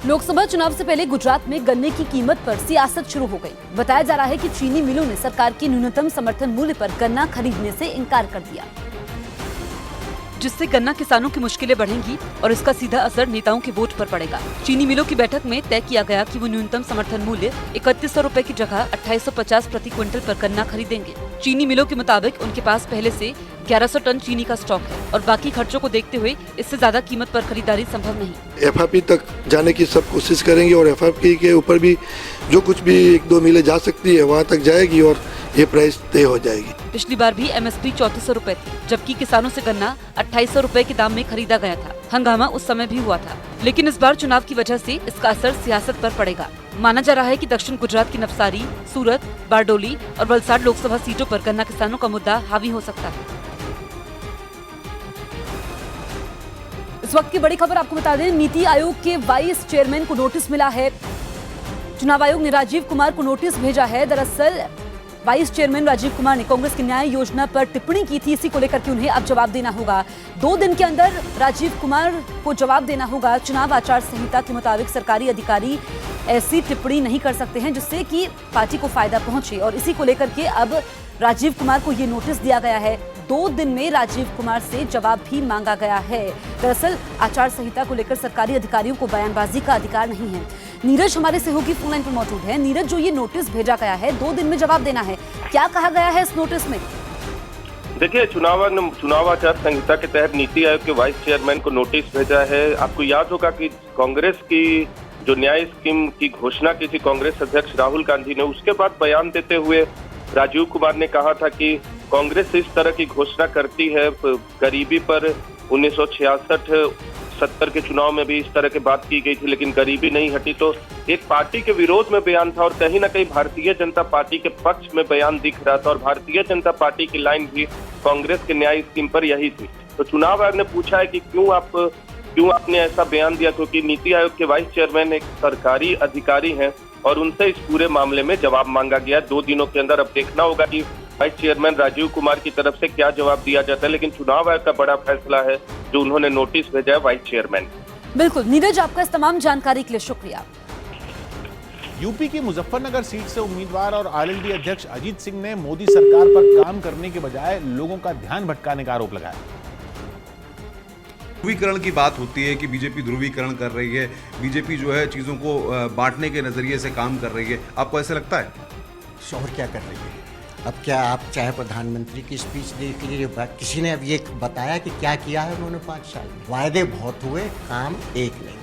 लोकसभा चुनाव से पहले गुजरात में गन्ने की कीमत पर सियासत शुरू हो गई। बताया जा रहा है कि चीनी मिलों ने सरकार की न्यूनतम समर्थन मूल्य पर गन्ना खरीदने से इनकार कर दिया, जिससे गन्ना किसानों की मुश्किलें बढ़ेंगी और इसका सीधा असर नेताओं के वोट पर पड़ेगा। चीनी मिलों की बैठक में तय किया गया कि वो न्यूनतम समर्थन मूल्य 3100 रुपए की जगह 2850 प्रति क्विंटल पर गन्ना खरीदेंगे। चीनी मिलों के मुताबिक उनके पास पहले से 1100 टन चीनी का स्टॉक है और बाकी खर्चों को देखते हुए इससे ज्यादा कीमत पर खरीदारी संभव नहीं। एफआरपी तक जाने की सब कोशिश करेंगे और एफआरपी के ऊपर भी जो कुछ भी 1-2 मिलें जा सकती है वहाँ तक जाएगी और ये प्राइस तय हो जाएगी। पिछली बार भी एमएसपी 3400 रुपए थी, जबकि किसानों से गन्ना 2800 रुपए के दाम में खरीदा गया था। हंगामा उस समय भी हुआ था, लेकिन इस बार चुनाव की वजह से इसका असर सियासत पर पड़ेगा। माना जा रहा है कि दक्षिण गुजरात की नवसारी, सूरत, बारडोली और वलसाड लोकसभा सीटों पर गन्ना किसानों का मुद्दा हावी हो सकता है। इस वक्त की बड़ी खबर आपको बता दें, नीति आयोग के वाइस चेयरमैन को नोटिस मिला है। चुनाव आयोग ने राजीव कुमार को नोटिस भेजा है। दरअसल वाइस चेयरमैन राजीव कुमार ने कांग्रेस की न्याय योजना पर टिप्पणी की थी, इसी को लेकर के उन्हें अब जवाब देना होगा। 2 दिन के अंदर राजीव कुमार को जवाब देना होगा। चुनाव आचार संहिता के मुताबिक सरकारी अधिकारी ऐसी टिप्पणी नहीं कर सकते हैं जिससे कि पार्टी को फायदा पहुंचे, और इसी को लेकर के अब राजीव कुमार को ये नोटिस दिया गया है। 2 दिन में राजीव कुमार से जवाब भी मांगा गया है। दरअसल आचार संहिता को लेकर सरकारी अधिकारियों को बयानबाजी का अधिकार नहीं है। नीरज हमारे सहयोगी फोन लाइन पर मौजूद है। नीरज, जो ये नोटिस भेजा गया है 2 दिन में जवाब देना है, क्या कहा गया है इस नोटिस में? देखिए, चुनाव आचार संहिता के तहत नीति आयोग के वाइस चेयरमैन को नोटिस भेजा है। आपको याद होगा कि कांग्रेस की जो न्याय स्कीम की घोषणा की थी कांग्रेस अध्यक्ष राहुल गांधी ने, उसके बाद बयान देते हुए राजीव कुमार ने कहा था कि कांग्रेस इस तरह की घोषणा करती है गरीबी पर। 1966-70 के चुनाव में भी इस तरह की बात की गई थी, लेकिन गरीबी नहीं हटी। तो एक पार्टी के विरोध में बयान था और कहीं ना कहीं भारतीय जनता पार्टी के पक्ष में बयान दिख रहा था, और भारतीय जनता पार्टी की लाइन भी कांग्रेस के न्याय स्कीम पर यही थी। तो चुनाव आयोग ने पूछा है कि क्यों आपने ऐसा बयान दिया, क्योंकि नीति आयोग के वाइस चेयरमैन एक सरकारी अधिकारी हैं और उनसे इस पूरे मामले में जवाब मांगा गया 2 दिनों के अंदर। अब देखना होगा कि वाइस चेयरमैन राजीव कुमार की तरफ से क्या जवाब दिया जाता है, लेकिन चुनाव आयोग का बड़ा फैसला है जो उन्होंने नोटिस भेजा है वाइस चेयरमैन। बिल्कुल नीरज, आपका इस तमाम जानकारी के लिए शुक्रिया। यूपी की मुजफ्फरनगर सीट से उम्मीदवार और आरएलडी अध्यक्ष अजीत सिंह ने मोदी सरकार पर काम करने के बजाय लोगों का ध्यान भटकाने का आरोप लगाया। ध्रुवीकरण की बात होती है कि बीजेपी ध्रुवीकरण कर रही है, बीजेपी जो है चीज़ों को बांटने के नज़रिए से काम कर रही है। आपको ऐसा लगता है? और क्या कर रही है? अब क्या आप चाहे प्रधानमंत्री की स्पीच देख लीजिए, किसी ने अब ये बताया कि क्या किया है उन्होंने 5 साल में? वायदे बहुत हुए, काम एक नहीं।